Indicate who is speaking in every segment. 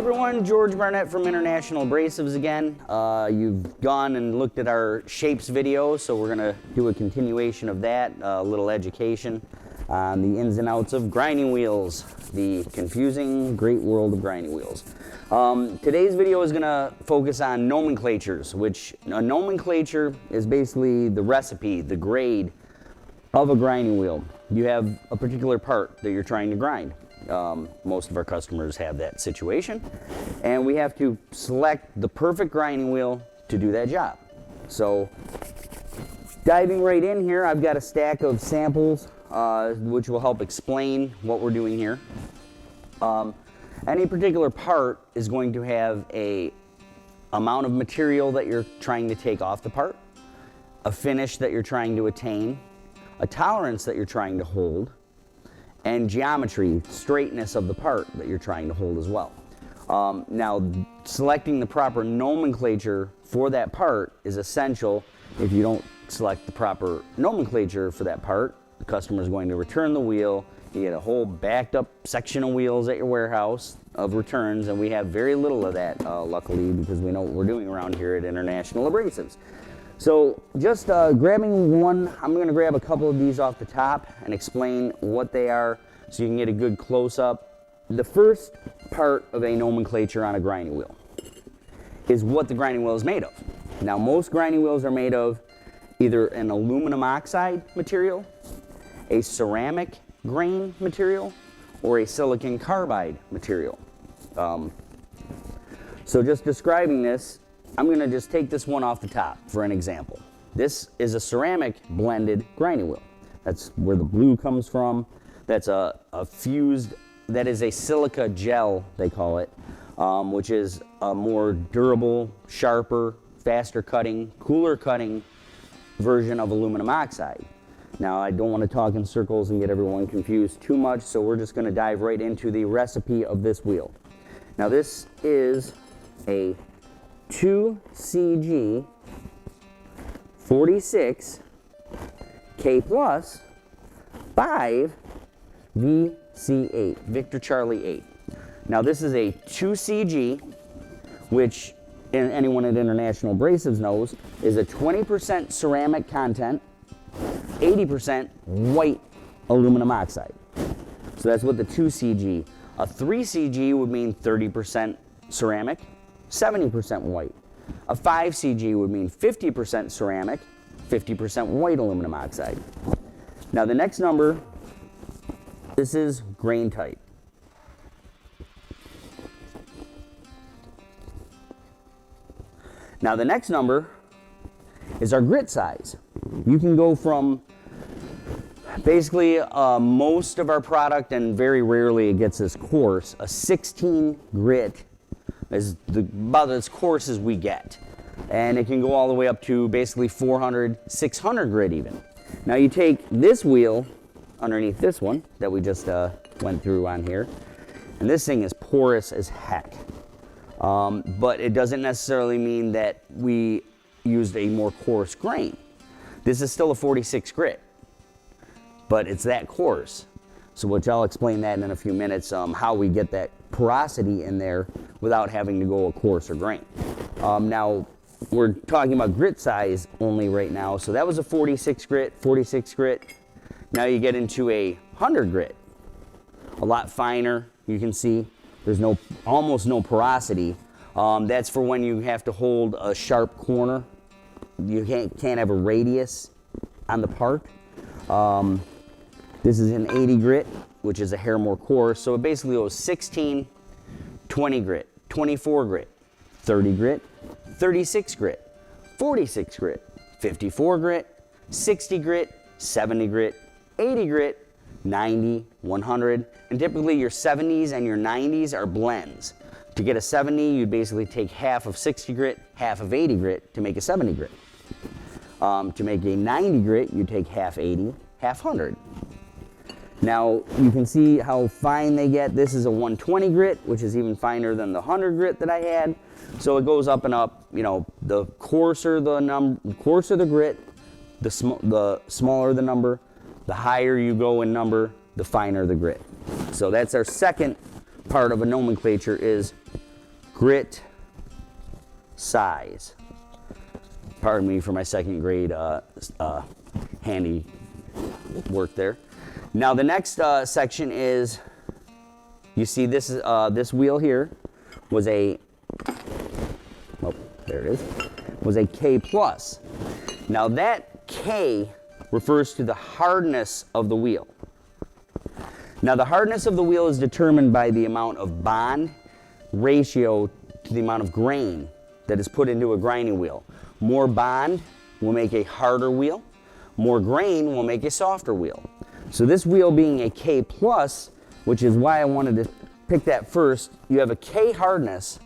Speaker 1: everyone, George Barnett from International Abrasives again. You've gone and looked at our shapes video, so we're going to do a continuation of that, a little education on the ins and outs of grinding wheels, the confusing great world of grinding wheels. Today's video is going to focus on nomenclatures, which a nomenclature is basically the recipe, the grade of a grinding wheel. You have a particular part that you're trying to grind. Most of our customers have that situation, and we have to select the perfect grinding wheel to do that job. So diving right in here, I've got a stack of samples which will help explain what we're doing here. Any particular part is going to have a amount of material that you're trying to take off the part, a finish that you're trying to attain, a tolerance that you're trying to hold, and geometry, straightness of the part that you're trying to hold as well. Now, selecting the proper nomenclature for that part is essential. If you don't select the proper nomenclature for that part, the customer is going to return the wheel. You get a whole backed up section of wheels at your warehouse of returns, and we have very little of that, luckily, because we know what we're doing around here at International Abrasives. So just grabbing one, I'm going to grab a couple of these off the top and explain what they are so you can get a good close-up. The first part of a nomenclature on a grinding wheel is what the grinding wheel is made of. Now, most grinding wheels are made of either an aluminum oxide material, a ceramic grain material, or a silicon carbide material. So just describing this, I'm going to just take this one off the top for an example. This is a ceramic blended grinding wheel. That's where the blue comes from. That's a fused, that is a silica gel, they call it, which is a more durable, sharper, faster cutting, cooler cutting version of aluminum oxide. Now, I don't want to talk in circles and get everyone confused too much, so we're just going to dive right into the recipe of this wheel. Now, this is a 2CG 46 K plus 5 VC8, Victor Charlie 8. Now this is a 2CG, which anyone at International Abrasives knows is a 20% ceramic content, 80% white aluminum oxide. So that's what the 2CG. A 3CG would mean 30% ceramic, 70% white. A 5CG would mean 50% ceramic, 50% white aluminum oxide. Now the next number, this is grain type. Now the next number is our grit size. You can go from basically most of our product, and very rarely it gets as coarse, a 16 grit is about as coarse as we get. And it can go all the way up to basically 400, 600 grit even. Now you take this wheel underneath this one that we just went through on here, and this thing is porous as heck. But it doesn't necessarily mean that we used a more coarse grain. This is still a 46 grit, but it's that coarse. So which I'll explain that in a few minutes, how we get that porosity in there without having to go a coarser grain. Now, we're talking about grit size only right now. So that was a 46 grit, 46 grit. Now you get into a 100 grit. A lot finer, you can see. There's almost no porosity. That's for when you have to hold a sharp corner. You can't have a radius on the part. This is an 80 grit, which is a hair more coarse. So it basically goes 16, 20 grit, 24 grit, 30 grit, 36 grit, 46 grit, 54 grit, 60 grit, 70 grit, 80 grit, 90, 100, and typically your 70s and your 90s are blends. To get a 70, you'd basically take half of 60 grit, half of 80 grit to make a 70 grit. To make a 90 grit, you take half 80, half 100. Now, you can see how fine they get. This is a 120 grit, which is even finer than the 100 grit that I had. So it goes up and up. You know, the coarser the grit, the smaller the number. The higher you go in number, the finer the grit. So that's our second part of a nomenclature, is grit size. Pardon me for my second grade handy work there. Now the next section is, you see this is this wheel here was a, oh, there it is, was a K plus. Now that K refers to the hardness of the wheel. Now the hardness of the wheel is determined by the amount of bond ratio to the amount of grain that is put into a grinding wheel. More bond will make a harder wheel. More grain will make a softer wheel. So this wheel being a K plus, which is why I wanted to pick that first, you have a K hardness,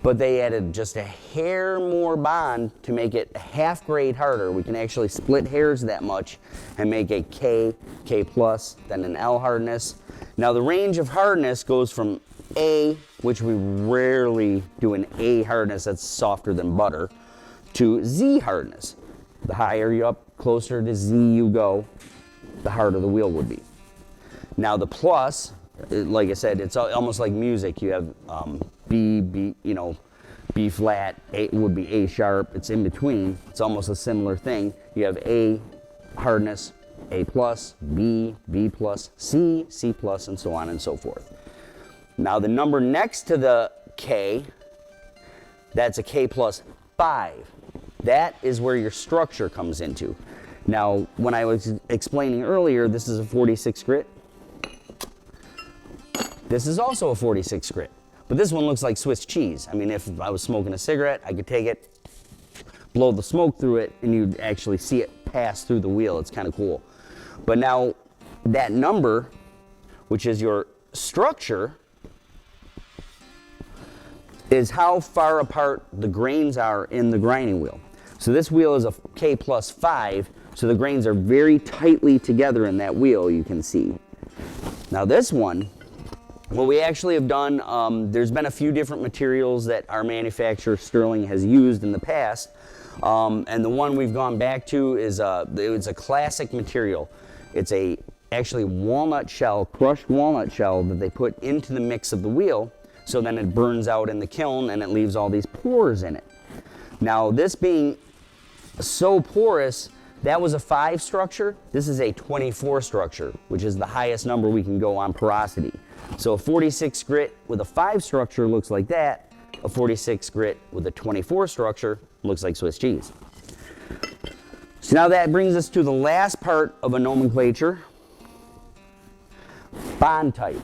Speaker 1: but they added just a hair more bond to make it a half grade harder. We can actually split hairs that much and make a K, K plus, then an L hardness. Now the range of hardness goes from A, which we rarely do an A hardness that's softer than butter, to Z hardness. The higher you up, closer to Z you go, the harder the wheel would be. Now the plus, like I said, it's almost like music. You have B, you know, B flat, A would be A sharp. It's in between. It's almost a similar thing. You have A hardness, A plus, B, B plus, C, C plus, and so on and so forth. Now the number next to the K, that's a K plus 5. That is where your structure comes into. Now, when I was explaining earlier, this is a 46 grit. This is also a 46 grit, but this one looks like Swiss cheese. I mean, if I was smoking a cigarette, I could take it, blow the smoke through it, and you'd actually see it pass through the wheel. It's kind of cool. But now, that number, which is your structure, is how far apart the grains are in the grinding wheel. So this wheel is a K plus 5, so the grains are very tightly together in that wheel, you can see. Now this one, what we actually have done, there's been a few different materials that our manufacturer Sterling has used in the past, and the one we've gone back to is it's a classic material. It's actually walnut shell, crushed walnut shell that they put into the mix of the wheel, so then it burns out in the kiln and it leaves all these pores in it. Now this being so porous, that was a 5 structure. This is a 24 structure, which is the highest number we can go on porosity. So a 46 grit with a 5 structure looks like that. A 46 grit with a 24 structure looks like Swiss cheese. So now that brings us to the last part of a nomenclature, bond type.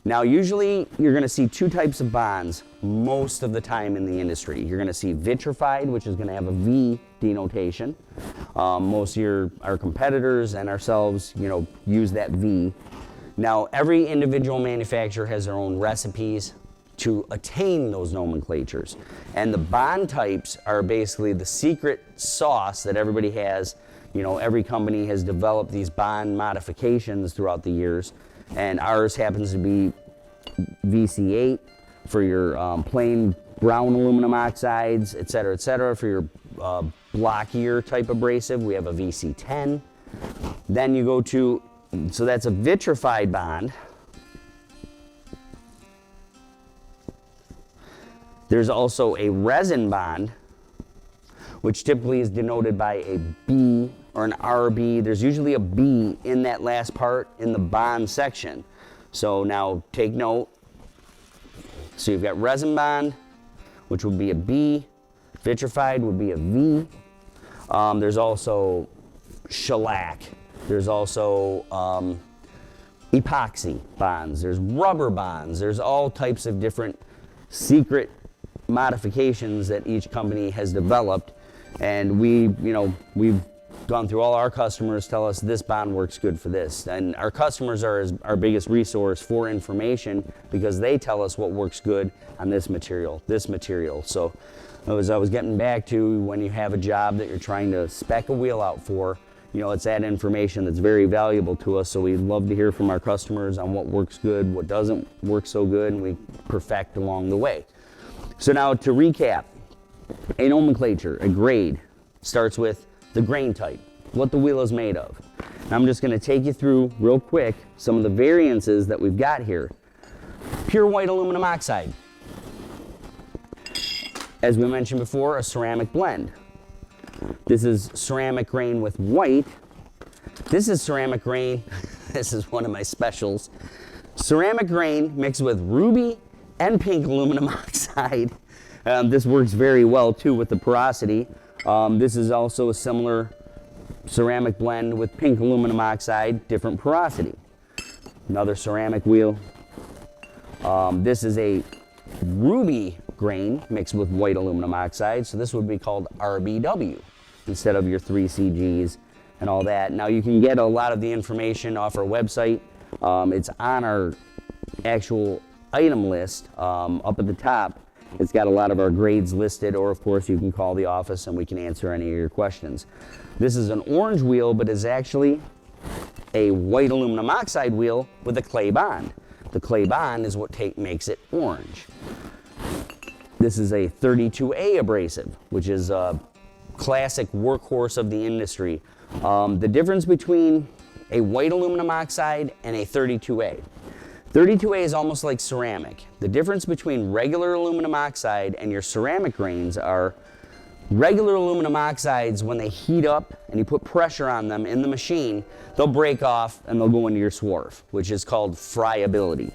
Speaker 1: Now usually you're going to see 2 types of bonds most of the time in the industry. You're going to see vitrified, which is going to have a V denotation. Most of our competitors and ourselves, you know, use that V. Now every individual manufacturer has their own recipes to attain those nomenclatures. And the bond types are basically the secret sauce that everybody has. You know, every company has developed these bond modifications throughout the years. And ours happens to be VC8 for your plain brown aluminum oxides, et cetera, for your blockier type abrasive. We have a VC10. Then you go to, so that's a vitrified bond. There's also a resin bond, which typically is denoted by a B or an RB. There's usually a B in that last part in the bond section. So now take note. So you've got resin bond, which would be a B. Vitrified would be a V. There's also shellac. There's also epoxy bonds. There's rubber bonds. There's all types of different secret modifications that each company has developed. And we've gone through all our customers, tell us this bond works good for this. And our customers are our biggest resource for information because they tell us what works good on this material. So as I was getting back to, when you have a job that you're trying to spec a wheel out for, you know, it's that information that's very valuable to us. So we'd love to hear from our customers on what works good, what doesn't work so good, and we perfect along the way. So now to recap, a nomenclature, a grade, starts with the grain type, what the wheel is made of. And I'm just going to take you through real quick some of the variances that we've got here. Pure white aluminum oxide. as we mentioned before, a ceramic blend. This is ceramic grain with white. This is ceramic grain. This is one of my specials. Ceramic grain mixed with ruby and pink aluminum oxide. This works very well too with the porosity. This is also a similar ceramic blend with pink aluminum oxide, different porosity. Another ceramic wheel. This is a ruby grain mixed with white aluminum oxide, so this would be called RBW instead of your 3CGs and all that. Now you can get a lot of the information off our website. It's on our actual item list up at the top. It's got a lot of our grades listed, or of course you can call the office and we can answer any of your questions. This is an orange wheel, but is actually a white aluminum oxide wheel with a clay bond. The clay bond is what makes it orange. This is a 32A abrasive, which is a classic workhorse of the industry. The difference between a white aluminum oxide and a 32A. 32A is almost like ceramic. The difference between regular aluminum oxide and your ceramic grains are regular aluminum oxides, when they heat up and you put pressure on them in the machine, they'll break off and they'll go into your swarf, which is called friability.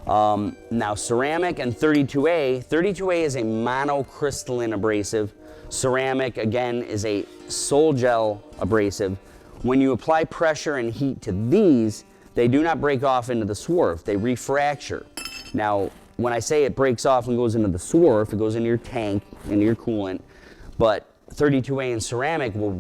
Speaker 1: Now ceramic and 32A is a monocrystalline abrasive. Ceramic, again, is a sol gel abrasive. When you apply pressure and heat to these, they do not break off into the swarf, they refracture. Now, when I say it breaks off and goes into the swarf, it goes into your tank, into your coolant, but 32A and ceramic will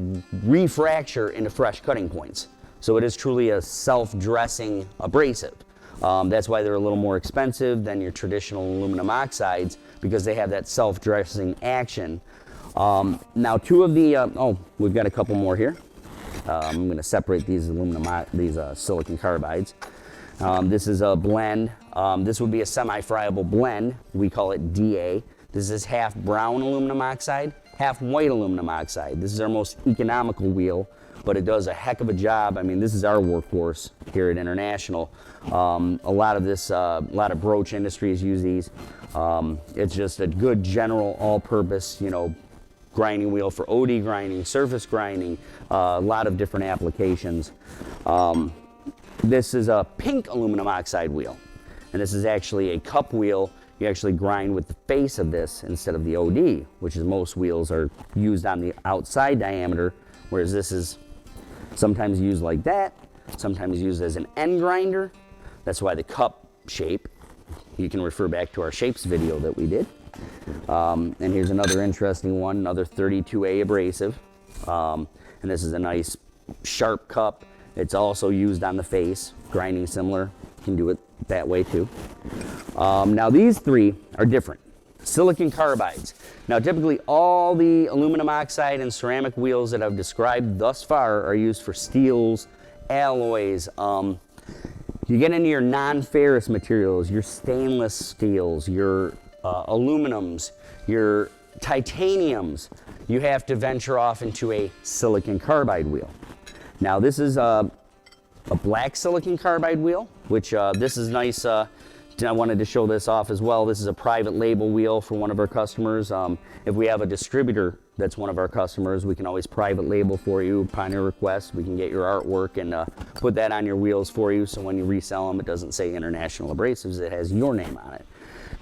Speaker 1: refracture into fresh cutting points. So it is truly a self-dressing abrasive. That's why they're a little more expensive than your traditional aluminum oxides, because they have that self-dressing action. Now two of the, we've got a couple more here. I'm going to separate these silicon carbides. This is a blend. This would be a semi-friable blend. We call it DA. This is half brown aluminum oxide, half white aluminum oxide. This is our most economical wheel, but it does a heck of a job. I mean, this is our workhorse here at International. A lot of broach industries use these. It's just a good general all-purpose, grinding wheel for OD grinding, surface grinding, a lot of different applications. This is a pink aluminum oxide wheel, and this is actually a cup wheel. You actually grind with the face of this instead of the OD, which is most wheels are used on the outside diameter, whereas this is sometimes used like that, sometimes used as an end grinder. That's why the cup shape. You can refer back to our shapes video that we did. And here's another interesting one, another 32A abrasive. And this is a nice sharp cup. It's also used on the face, grinding similar. You can do it that way too. Now these three are different. Silicon carbides. Now typically all the aluminum oxide and ceramic wheels that I've described thus far are used for steels, alloys. You get into your non-ferrous materials, your stainless steels, your aluminums, your titaniums, you have to venture off into a silicon carbide wheel. Now this is a black silicon carbide wheel, which this is nice. I wanted to show this off as well. This is a private label wheel for one of our customers. If we have a distributor that's one of our customers, we can always private label for you upon your request. We can get your artwork and put that on your wheels for you, so when you resell them, it doesn't say International Abrasives, it has your name on it.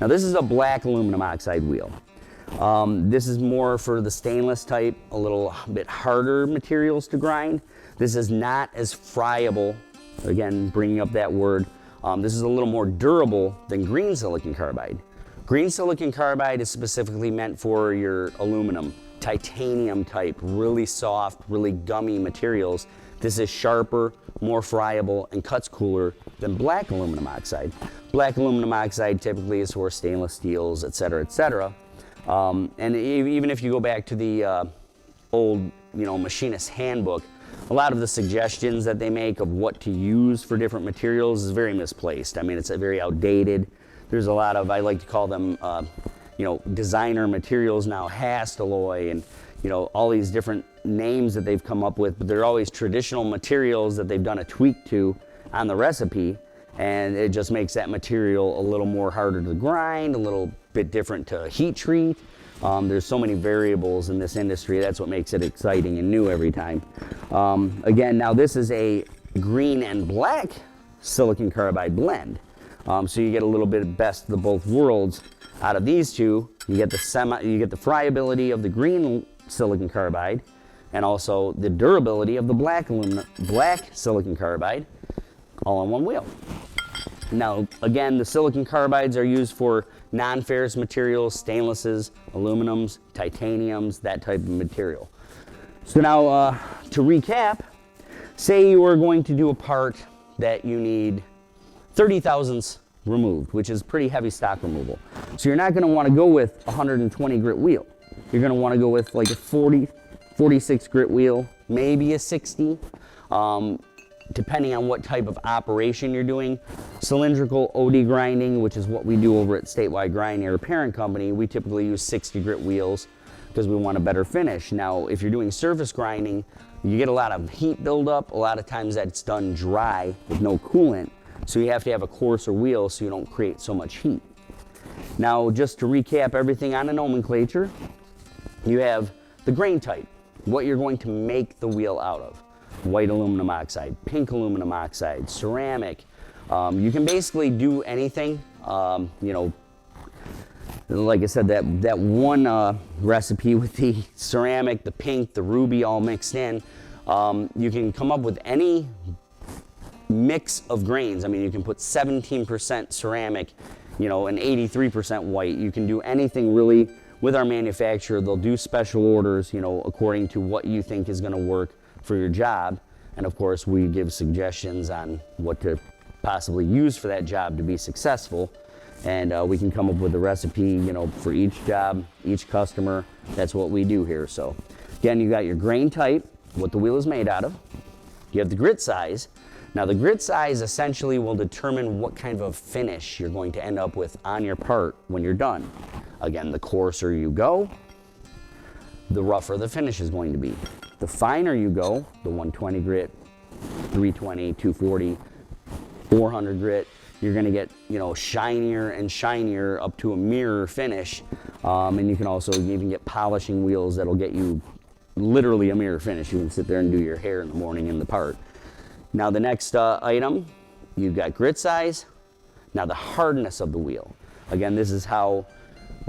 Speaker 1: Now this is a black aluminum oxide wheel. This is more for the stainless type, a little bit harder materials to grind. This is not as friable, again, bringing up that word. This is a little more durable than green silicon carbide. Green silicon carbide is specifically meant for your aluminum, titanium type, really soft, really gummy materials. This is sharper, more friable, and cuts cooler than black aluminum oxide. Black aluminum oxide typically is for stainless steels, et cetera, et cetera. And even if you go back to the old, machinist handbook, a lot of the suggestions that they make of what to use for different materials is very misplaced. I mean, it's very outdated. There's a lot of, I like to call them, designer materials now, Hastelloy, and all these different names that they've come up with, but they're always traditional materials that they've done a tweak to on the recipe, and it just makes that material a little more harder to grind, a little bit different to heat treat. There's so many variables in this industry. That's what makes it exciting and new every time. Again, now this is a green and black silicon carbide blend. So you get a little bit of best of the both worlds out of these two. You get the friability of the green silicon carbide, and also the durability of the black silicon carbide, all on one wheel. Now, again, the silicon carbides are used for non-ferrous materials, stainlesses, aluminums, titaniums, that type of material. So now, to recap, say you are going to do a part that you need 30 thousandths removed, which is pretty heavy stock removal. So you're not going to want to go with a 120 grit wheel. You're going to want to go with like a 46 grit wheel, maybe a 60, depending on what type of operation you're doing. Cylindrical OD grinding, which is what we do over at Statewide Grinding, our parent company, we typically use 60 grit wheels because we want a better finish. Now, if you're doing surface grinding, you get a lot of heat buildup. A lot of times that's done dry with no coolant. So you have to have a coarser wheel so you don't create so much heat. Now, just to recap everything on the nomenclature, you have the grain type, what you're going to make the wheel out of. White aluminum oxide, pink aluminum oxide, ceramic. You can basically do anything. You know, like I said, that one recipe with the ceramic, the pink, the ruby all mixed in, you can come up with any mix of grains. I mean, you can put 17% ceramic, you know, and 83% white. You can do anything really with our manufacturer. They'll do special orders, you know, according to what you think is going to work for your job. And of course, we give suggestions on what to possibly use for that job to be successful. And we can come up with a recipe, you know, for each job, each customer. That's what we do here. So again, you got your grain type, what the wheel is made out of. You have the grit size. Now the grit size essentially will determine what kind of finish you're going to end up with on your part when you're done. Again, the coarser you go, the rougher the finish is going to be. The finer you go, the 120 grit, 320, 240, 400 grit, you're gonna get, you know, shinier and shinier up to a mirror finish. And you can also even get polishing wheels that'll get you literally a mirror finish. You can sit there and do your hair in the morning in the part. Now the next item, you've got grit size. Now the hardness of the wheel. Again, this is how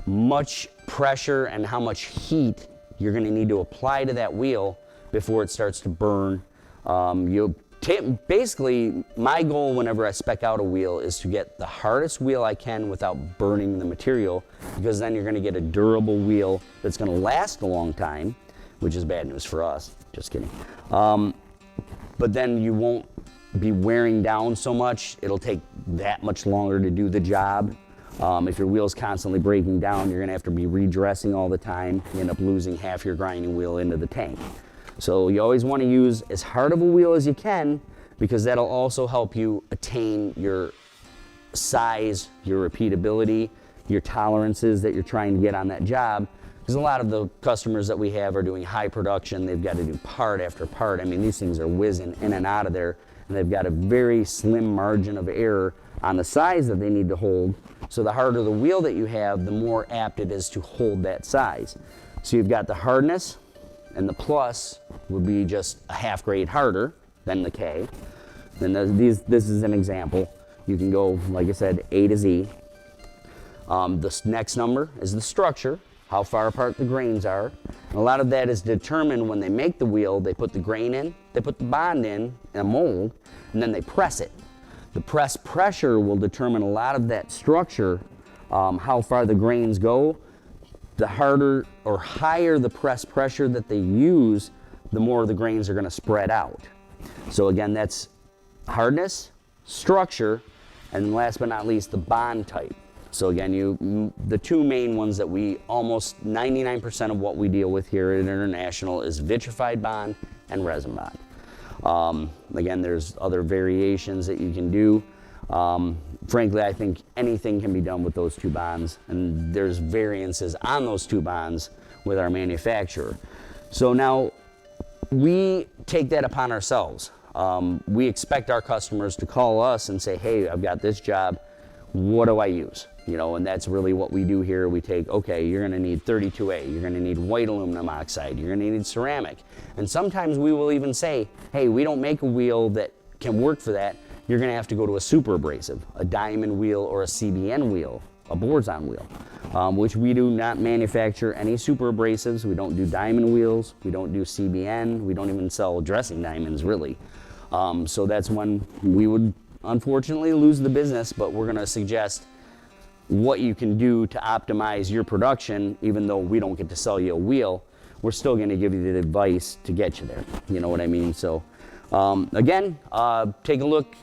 Speaker 1: much pressure and how much heat you're gonna need to apply to that wheel before it starts to burn. Basically, my goal whenever I spec out a wheel is to get the hardest wheel I can without burning the material, because then you're gonna get a durable wheel that's gonna last a long time, which is bad news for us, just kidding. But then you won't be wearing down so much. It'll take that much longer to do the job. If your wheel's constantly breaking down, you're gonna have to be redressing all the time. You end up losing half your grinding wheel into the tank. So you always wanna use as hard of a wheel as you can, because that'll also help you attain your size, your repeatability, your tolerances that you're trying to get on that job. Because a lot of the customers that we have are doing high production. They've got to do part after part. I mean, these things are whizzing in and out of there, and they've got a very slim margin of error on the size that they need to hold. So the harder the wheel that you have, the more apt it is to hold that size. So you've got the hardness, and the plus would be just a half grade harder than the K. Then this is an example. You can go, like I said, A to Z. The next number is the structure, how far apart the grains are. And a lot of that is determined when they make the wheel. They put the grain in, they put the bond in a mold, and then they press it. The press pressure will determine a lot of that structure, how far the grains go. The harder or higher the press pressure that they use, the more the grains are going to spread out. So again, that's hardness, structure, and last but not least, the bond type. So again, the two main ones that we almost 99% of what we deal with here at International is vitrified bond and resin bond. Again, there's other variations that you can do. Frankly, I think anything can be done with those two bonds, and there's variances on those two bonds with our manufacturer. So now we take that upon ourselves. We expect our customers to call us and say, hey, I've got this job, what do I use? You know, and that's really what we do here. We take, okay, you're gonna need 32A, you're gonna need white aluminum oxide, you're gonna need ceramic. And sometimes we will even say, hey, we don't make a wheel that can work for that. You're gonna have to go to a super abrasive, a diamond wheel or a CBN wheel, a Borzon wheel, which we do not manufacture any super abrasives. We don't do diamond wheels, we don't do CBN, we don't even sell dressing diamonds really. So that's when we would unfortunately lose the business, but we're gonna suggest what you can do to optimize your production. Even though we don't get to sell you a wheel, we're still gonna give you the advice to get you there. You know what I mean? So again, take a look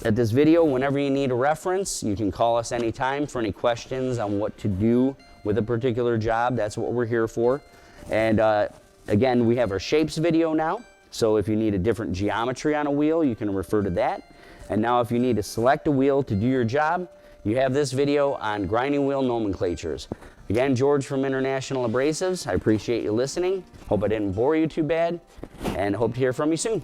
Speaker 1: at this video whenever you need a reference. You can call us anytime for any questions on what to do with a particular job. That's what we're here for. And again, we have our shapes video now. So if you need a different geometry on a wheel, you can refer to that. And now if you need to select a wheel to do your job, you have this video on grinding wheel nomenclatures. Again, George from International Abrasives. I appreciate you listening. Hope I didn't bore you too bad, and hope to hear from you soon.